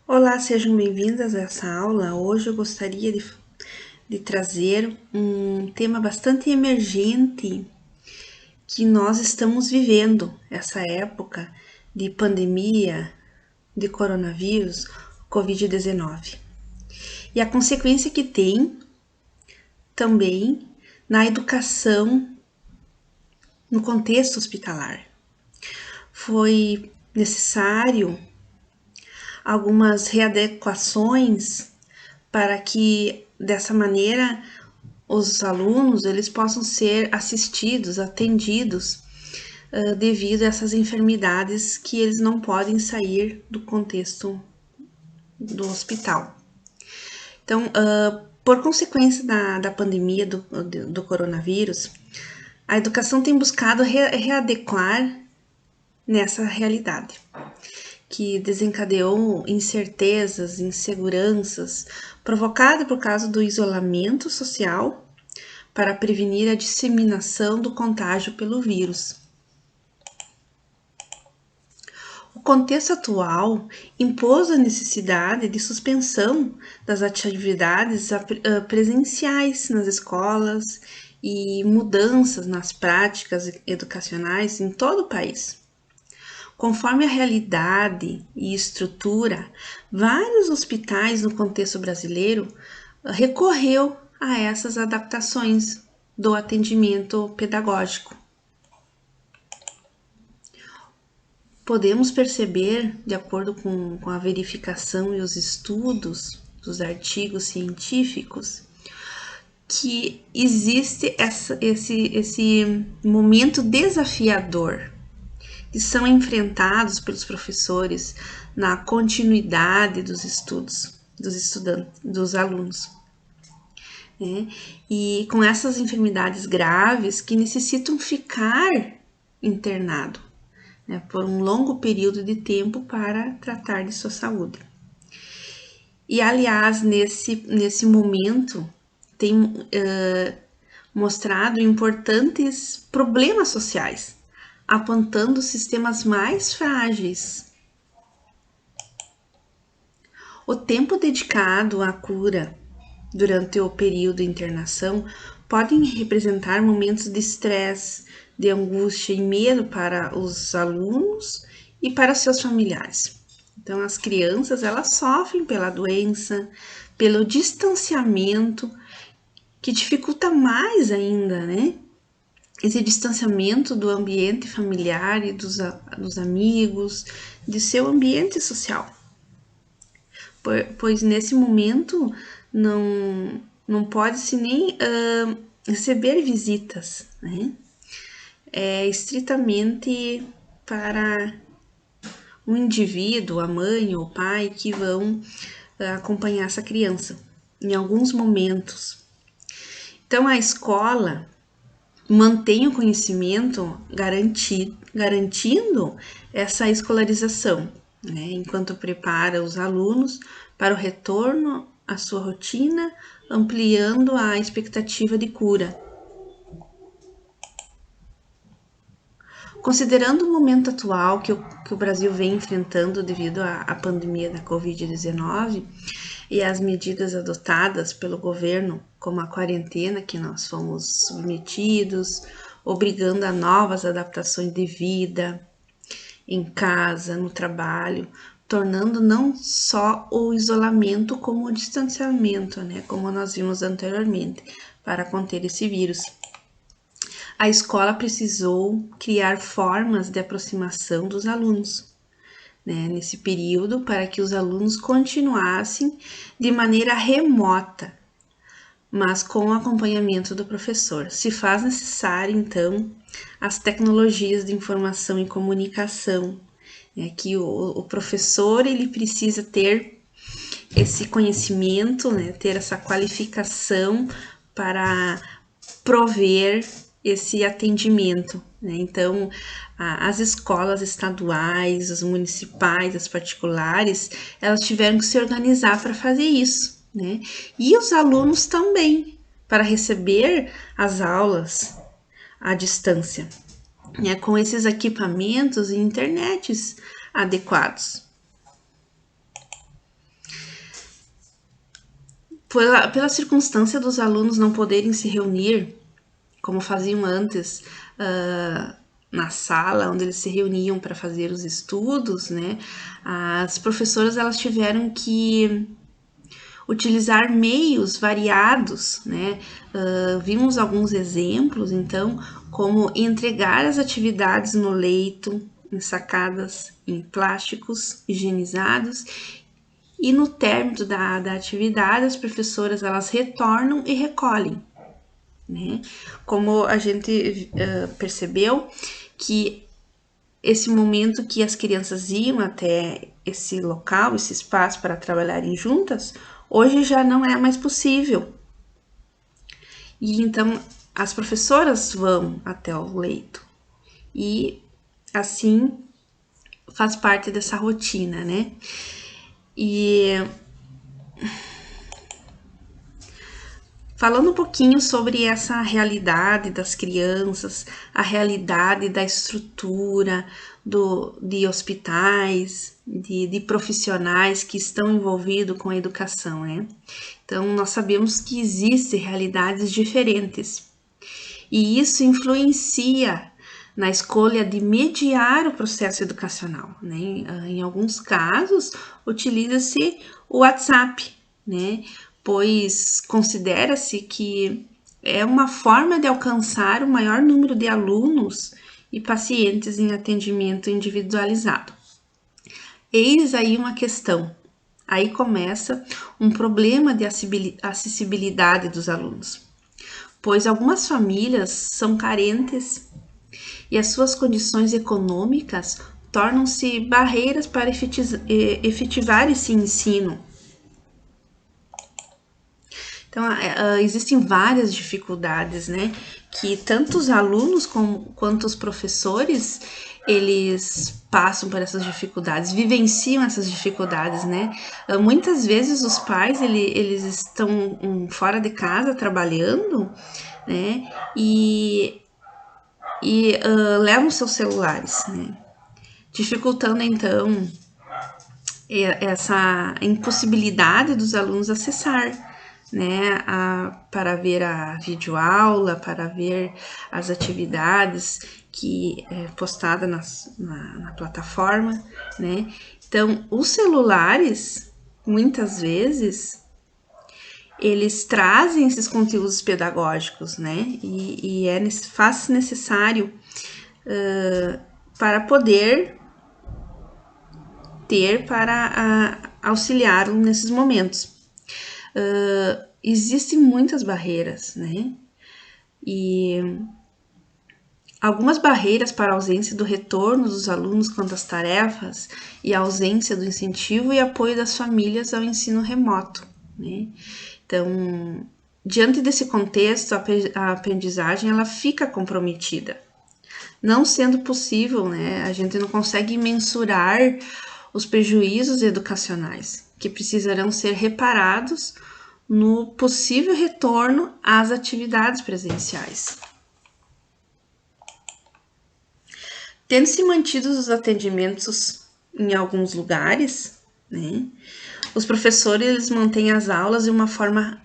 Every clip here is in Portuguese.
Olá, sejam bem-vindas a essa aula. Hoje eu gostaria de trazer um tema bastante emergente que nós estamos vivendo, essa época de pandemia de coronavírus, Covid-19. E a consequência que tem também na educação no contexto hospitalar. Foi necessário algumas readequações para que dessa maneira os alunos eles possam ser assistidos, atendidos devido a essas enfermidades que eles não podem sair do contexto do hospital. Então, por consequência da pandemia do coronavírus, a educação tem buscado readequar nessa realidade, que desencadeou incertezas, inseguranças, provocada por causa do isolamento social para prevenir a disseminação do contágio pelo vírus. O contexto atual impôs a necessidade de suspensão das atividades presenciais nas escolas e mudanças nas práticas educacionais em todo o país. Conforme a realidade e estrutura, vários hospitais no contexto brasileiro recorreu a essas adaptações do atendimento pedagógico. Podemos perceber, de acordo com a verificação e os estudos dos artigos científicos, que existe esse momento desafiador que são enfrentados pelos professores na continuidade dos estudos dos estudantes, dos alunos. E com essas enfermidades graves que necessitam ficar internado por um longo período de tempo para tratar de sua saúde. E, aliás, nesse momento, tem mostrado importantes problemas sociais, apontando sistemas mais frágeis. O tempo dedicado à cura durante o período de internação podem representar momentos de estresse, de angústia e medo para os alunos e para seus familiares. Então, as crianças, elas sofrem pela doença, pelo distanciamento, que dificulta mais ainda, né? Esse distanciamento do ambiente familiar e dos amigos, de seu ambiente social. Pois nesse momento não pode-se nem receber visitas, né? É estritamente para um indivíduo, a mãe ou o pai, que vão acompanhar essa criança em alguns momentos. Então, a escola mantém o conhecimento garantindo essa escolarização, né, enquanto prepara os alunos para o retorno à sua rotina, ampliando a expectativa de cura. Considerando o momento atual que o Brasil vem enfrentando devido à pandemia da Covid-19 e as medidas adotadas pelo governo, como a quarentena que nós fomos submetidos, obrigando a novas adaptações de vida em casa, no trabalho, tornando não só o isolamento como o distanciamento, né, como nós vimos anteriormente, para conter esse vírus. A escola precisou criar formas de aproximação dos alunos, né, nesse período, para que os alunos continuassem de maneira remota, mas com o acompanhamento do professor. Se faz necessário, então, as tecnologias de informação e comunicação, né, que o professor ele precisa ter esse conhecimento, né, ter essa qualificação para prover esse atendimento, né? Então, as escolas estaduais, as municipais, as particulares, elas tiveram que se organizar para fazer isso, né? E os alunos também, para receber as aulas à distância, né? Com esses equipamentos e internets adequados. pela circunstância dos alunos não poderem se reunir como faziam antes na sala onde eles se reuniam para fazer os estudos, né? As professoras elas tiveram que utilizar meios variados, né? Vimos alguns exemplos, então, como entregar as atividades no leito, ensacadas em plásticos higienizados, e no término da atividade, as professoras elas retornam e recolhem, né? Como a gente percebeu que esse momento que as crianças iam até esse local, esse espaço para trabalharem juntas, hoje já não é mais possível. E então as professoras vão até o leito e assim faz parte dessa rotina, né? E falando um pouquinho sobre essa realidade das crianças, a realidade da estrutura de hospitais, de profissionais que estão envolvidos com a educação, né? Então, nós sabemos que existem realidades diferentes e isso influencia na escolha de mediar o processo educacional, né? Em alguns casos, utiliza-se o WhatsApp, né? Pois considera-se que é uma forma de alcançar o maior número de alunos e pacientes em atendimento individualizado. Eis aí uma questão. Aí começa um problema de acessibilidade dos alunos, pois algumas famílias são carentes e as suas condições econômicas tornam-se barreiras para efetivar esse ensino. Então, existem várias dificuldades, né, que tanto os alunos quanto os professores, eles passam por essas dificuldades, vivenciam essas dificuldades, né. Muitas vezes os pais, eles estão fora de casa trabalhando, né, e levam seus celulares, né, dificultando, então, essa impossibilidade dos alunos acessar, né, para ver a videoaula, para ver as atividades que é postada na plataforma, né. Então, os celulares, muitas vezes, eles trazem esses conteúdos pedagógicos, né, e faz necessário para poder ter para auxiliar nesses momentos. Existem muitas barreiras, né? E algumas barreiras para a ausência do retorno dos alunos quanto às tarefas e a ausência do incentivo e apoio das famílias ao ensino remoto, né? Então, diante desse contexto, a aprendizagem ela fica comprometida. Não sendo possível, né? A gente não consegue mensurar os prejuízos educacionais que precisarão ser reparados no possível retorno às atividades presenciais. Tendo-se mantidos os atendimentos em alguns lugares, né, os professores eles mantêm as aulas de uma forma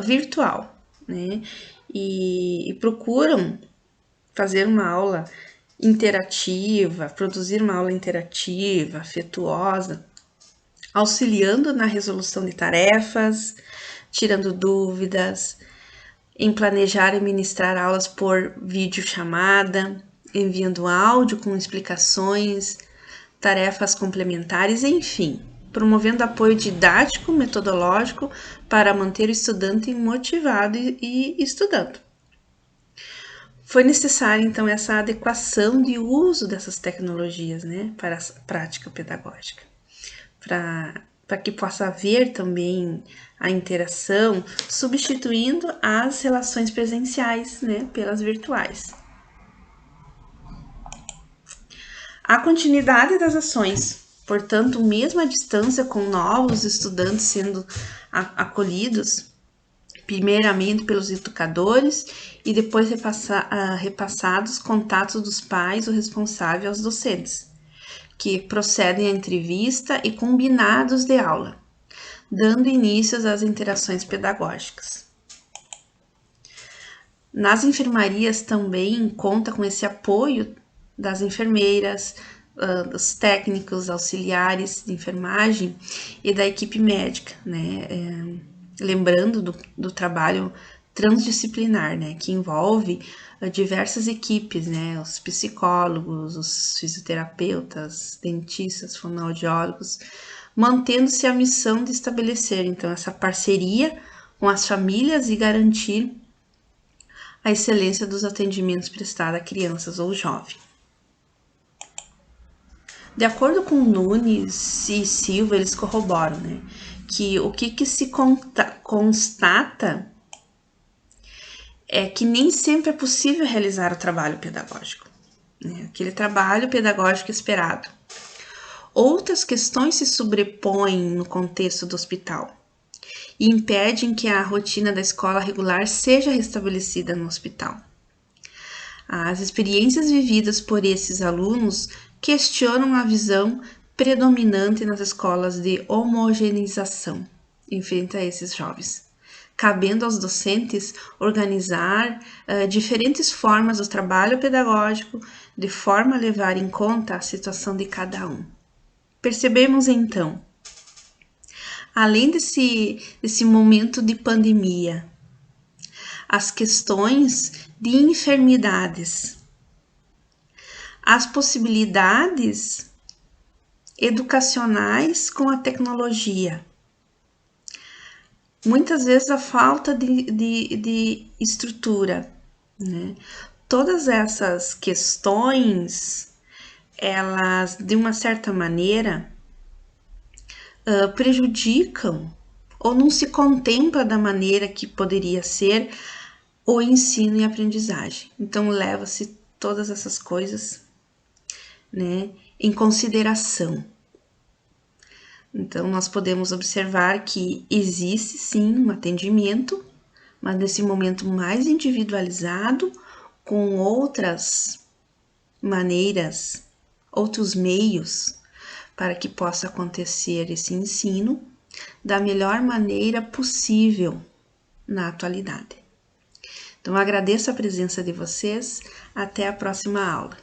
virtual, né, e procuram fazer uma aula interativa, produzir uma aula interativa, afetuosa, auxiliando na resolução de tarefas, tirando dúvidas, em planejar e ministrar aulas por videochamada, enviando áudio com explicações, tarefas complementares, enfim, promovendo apoio didático, metodológico para manter o estudante motivado e estudando. Foi necessária, então, essa adequação de uso dessas tecnologias, né, para a prática pedagógica, para que possa haver também a interação, substituindo as relações presenciais, né, pelas virtuais. A continuidade das ações, portanto, mesmo à distância, com novos estudantes sendo acolhidos, primeiramente pelos educadores e depois repassados contatos dos pais ou responsáveis aos docentes, que procedem à entrevista e combinados de aula. dando início às interações pedagógicas. Nas enfermarias também conta com esse apoio das enfermeiras, dos técnicos, auxiliares de enfermagem e da equipe médica, né? Lembrando do trabalho transdisciplinar, né? Que envolve diversas equipes, né? Os psicólogos, os fisioterapeutas, dentistas, fonoaudiólogos, mantendo-se a missão de estabelecer, então, essa parceria com as famílias e garantir a excelência dos atendimentos prestados a crianças ou jovens. De acordo com Nunes e Silva, eles corroboram, né, que o que se constata é que nem sempre é possível realizar o trabalho pedagógico, né, aquele trabalho pedagógico esperado. Outras questões se sobrepõem no contexto do hospital e impedem que a rotina da escola regular seja restabelecida no hospital. As experiências vividas por esses alunos questionam a visão predominante nas escolas de homogeneização em frente a esses jovens, cabendo aos docentes organizar diferentes formas do trabalho pedagógico de forma a levar em conta a situação de cada um. Percebemos então, além desse momento de pandemia, as questões de enfermidades, as possibilidades educacionais com a tecnologia, muitas vezes a falta de estrutura, né? Todas essas questões, elas, de uma certa maneira, prejudicam ou não se contempla da maneira que poderia ser o ensino e aprendizagem. Então, leva-se todas essas coisas, né, em consideração. Então, nós podemos observar que existe sim um atendimento, mas nesse momento mais individualizado, com outras maneiras, outros meios para que possa acontecer esse ensino da melhor maneira possível na atualidade. Então, agradeço a presença de vocês. Até a próxima aula.